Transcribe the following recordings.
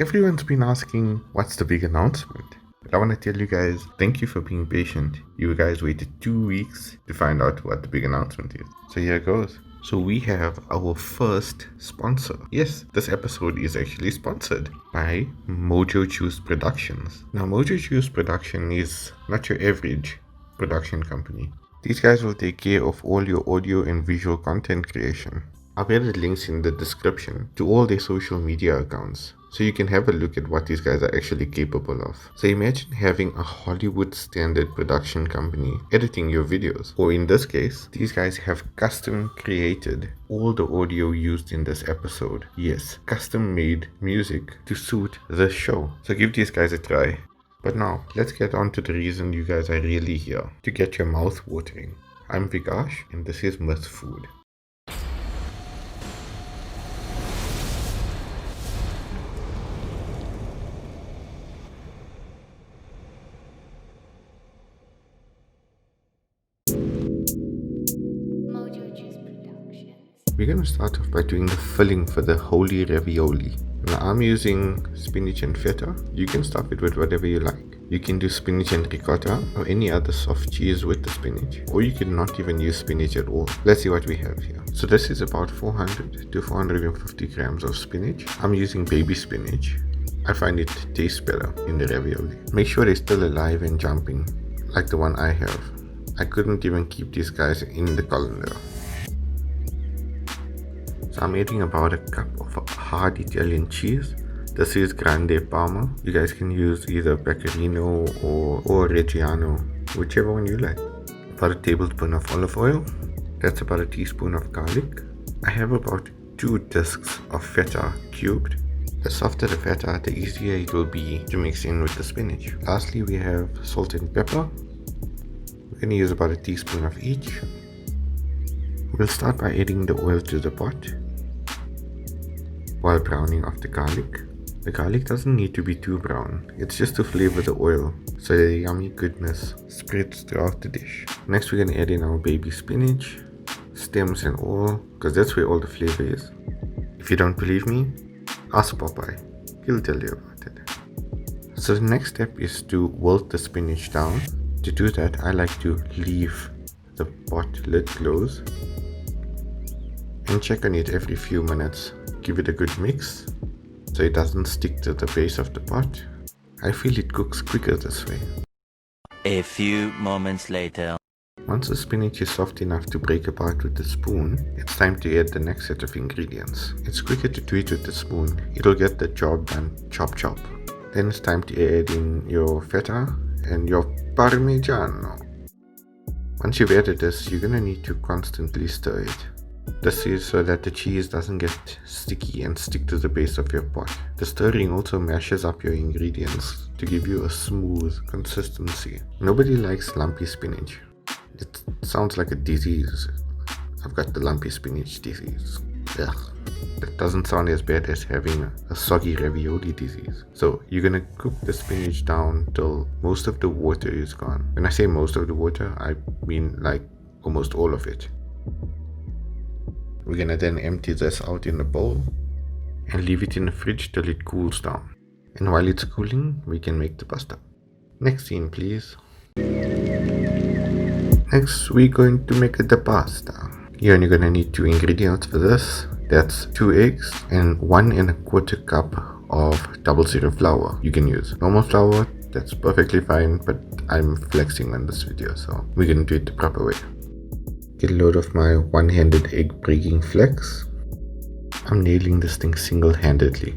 Everyone's been asking, what's the big announcement? But I want to tell you guys, thank you for being patient. You guys waited 2 weeks to find out what the big announcement is. So here it goes. So we have our first sponsor. Yes, this episode is actually sponsored by Mojo Juice Productions. Now, Mojo Juice Production is not your average production company. These guys will take care of all your audio and visual content creation. I've added links in the description to all their social media accounts, so you can have a look at what these guys are actually capable of. So imagine having a Hollywood standard production company editing your videos. Or in this case, these guys have custom created all the audio used in this episode. Yes, custom made music to suit this show. So give these guys a try. But now, let's get on to the reason you guys are really here. To get your mouth watering. I'm Vikash and this is Myth Food. We're going to start off by doing the filling for the holy ravioli. Now I'm using spinach and feta. You can stuff it with whatever you like. You can do spinach and ricotta or any other soft cheese with the spinach. Or you can not even use spinach at all. Let's see what we have here. So this is about 400 to 450 grams of spinach. I'm using baby spinach. I find it tastes better in the ravioli. Make sure they're still alive and jumping, like the one I have. I couldn't even keep these guys in the colander. So I'm adding about a cup of hard Italian cheese. This is Grande Parma. You guys can use either Pecorino or Reggiano, whichever one you like. About a tablespoon of olive oil. That's about a teaspoon of garlic. I have about 2 discs of feta cubed. The softer the feta, the easier it will be to mix in with the spinach. Lastly, we have salt and pepper. We're going to use about a teaspoon of each. We'll start by adding the oil to the pot while browning off the garlic. The garlic doesn't need to be too brown, it's just to flavor the oil so the yummy goodness spreads throughout the dish. Next we're going to add in our baby spinach, stems and all, because that's where all the flavor is. If you don't believe me, ask Popeye, he'll tell you about it. So the next step is to wilt the spinach down. To do that, I like to leave the pot lid closed and check on it every few minutes. Give it a good mix so it doesn't stick to the base of the pot. I feel it cooks quicker this way. A few moments later. Once the spinach is soft enough to break apart with the spoon, it's time to add the next set of ingredients. It's quicker to do it with the spoon, it'll get the job done chop chop. Then it's time to add in your feta and your parmigiano. Once you've added this, you're gonna need to constantly stir it. This is so that the cheese doesn't get sticky and stick to the base of your pot. The stirring also mashes up your ingredients to give you a smooth consistency. Nobody likes lumpy spinach. It sounds like a disease. I've got the lumpy spinach disease. Ugh. That doesn't sound as bad as having a soggy ravioli disease. So you're gonna cook the spinach down till most of the water is gone. When I say most of the water, I mean like almost all of it. We're gonna then empty this out in a bowl and leave it in the fridge till it cools down. And while it's cooling, we can make the pasta. Next scene, please. Next, we're going to make the pasta. You're only gonna need 2 ingredients for this. That's 2 eggs and 1 1/4 cup of 00 flour. You can use normal flour, that's perfectly fine, but I'm flexing on this video, so we're gonna do it the proper way. Get a load of my one-handed egg breaking flex. I'm nailing this thing single-handedly.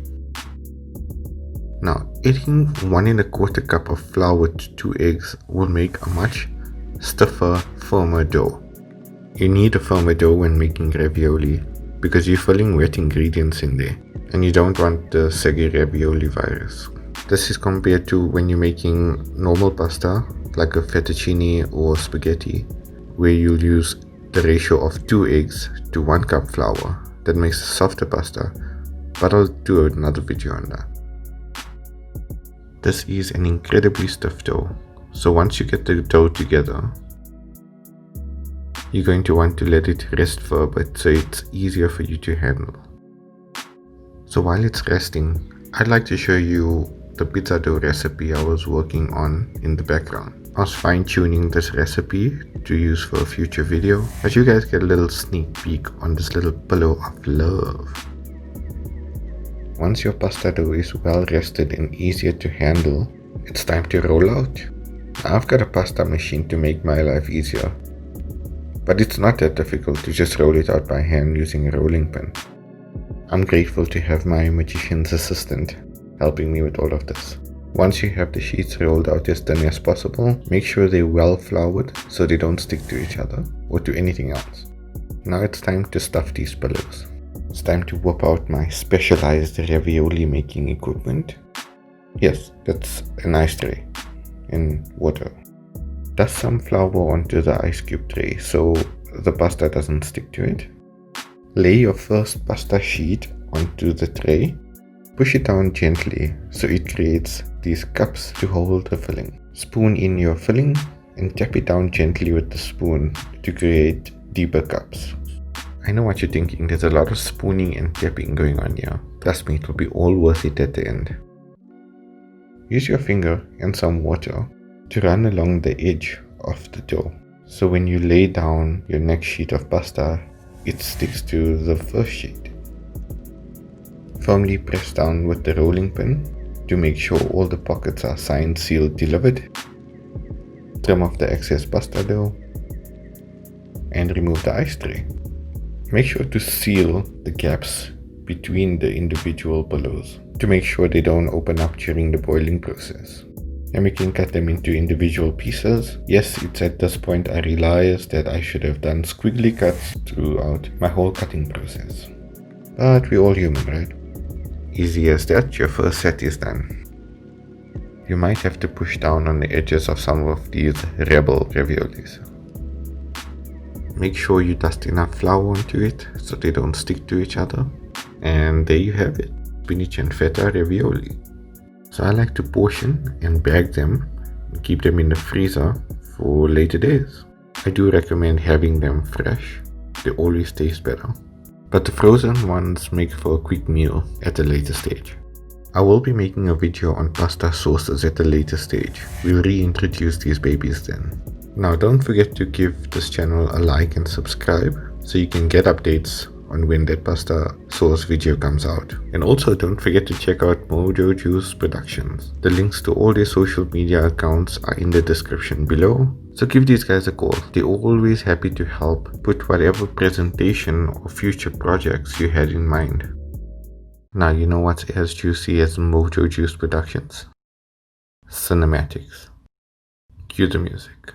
Now, adding 1 1/4 cup of flour to 2 eggs will make a much stiffer, firmer dough. You need a firmer dough when making ravioli because you're filling wet ingredients in there and you don't want the saggy ravioli virus. This is compared to when you're making normal pasta like a fettuccine or spaghetti where you'll use the ratio of 2 eggs to 1 cup flour. That makes a softer pasta, but I'll do another video on that. This is an incredibly stiff dough, so once you get the dough together, you're going to want to let it rest for a bit so it's easier for you to handle. So while it's resting, I'd like to show you the pizza dough recipe I was working on in the background. I was fine-tuning this recipe to use for a future video, but you guys get a little sneak peek on this little pillow of love. Once your pasta dough is well rested and easier to handle, it's time to roll out. Now, I've got a pasta machine to make my life easier, but it's not that difficult to just roll it out by hand using a rolling pin. I'm grateful to have my magician's assistant helping me with all of this. Once you have the sheets rolled out as thin as possible, make sure they're well floured so they don't stick to each other or to anything else. Now it's time to stuff these pillows. It's time to whip out my specialized ravioli making equipment. Yes, that's an ice tray and water. Dust some flour onto the ice cube tray so the pasta doesn't stick to it. Lay your first pasta sheet onto the tray. Push it down gently so it creates these cups to hold the filling. Spoon in your filling and tap it down gently with the spoon to create deeper cups. I know what you're thinking, there's a lot of spooning and tapping going on here. Trust me, it will be all worth it at the end. Use your finger and some water to run along the edge of the dough. So when you lay down your next sheet of pasta, it sticks to the first sheet. Firmly press down with the rolling pin to make sure all the pockets are signed, sealed, delivered. Trim off the excess pasta dough and remove the ice tray. Make sure to seal the gaps between the individual pillows to make sure they don't open up during the boiling process. And we can cut them into individual pieces. Yes, it's at this point I realized that I should have done squiggly cuts throughout my whole cutting process. But we're all human, right? Easy as that, your first set is done. You might have to push down on the edges of some of these rebel raviolis. Make sure you dust enough flour onto it so they don't stick to each other. And there you have it, spinach and feta ravioli. So I like to portion and bag them and keep them in the freezer for later days. I do recommend having them fresh, they always taste better. But the frozen ones make for a quick meal at a later stage. I will be making a video on pasta sauces at a later stage. We'll reintroduce these babies then. Now don't forget to give this channel a like and subscribe so you can get updates on when that pasta sauce video comes out. And also don't forget to check out Mojo Juice Productions. The links to all their social media accounts are in the description below. So give these guys a call. They're always happy to help put whatever presentation or future projects you had in mind. Now you know what's as juicy as Mojo Juice Productions? Cinematics. Cue the music.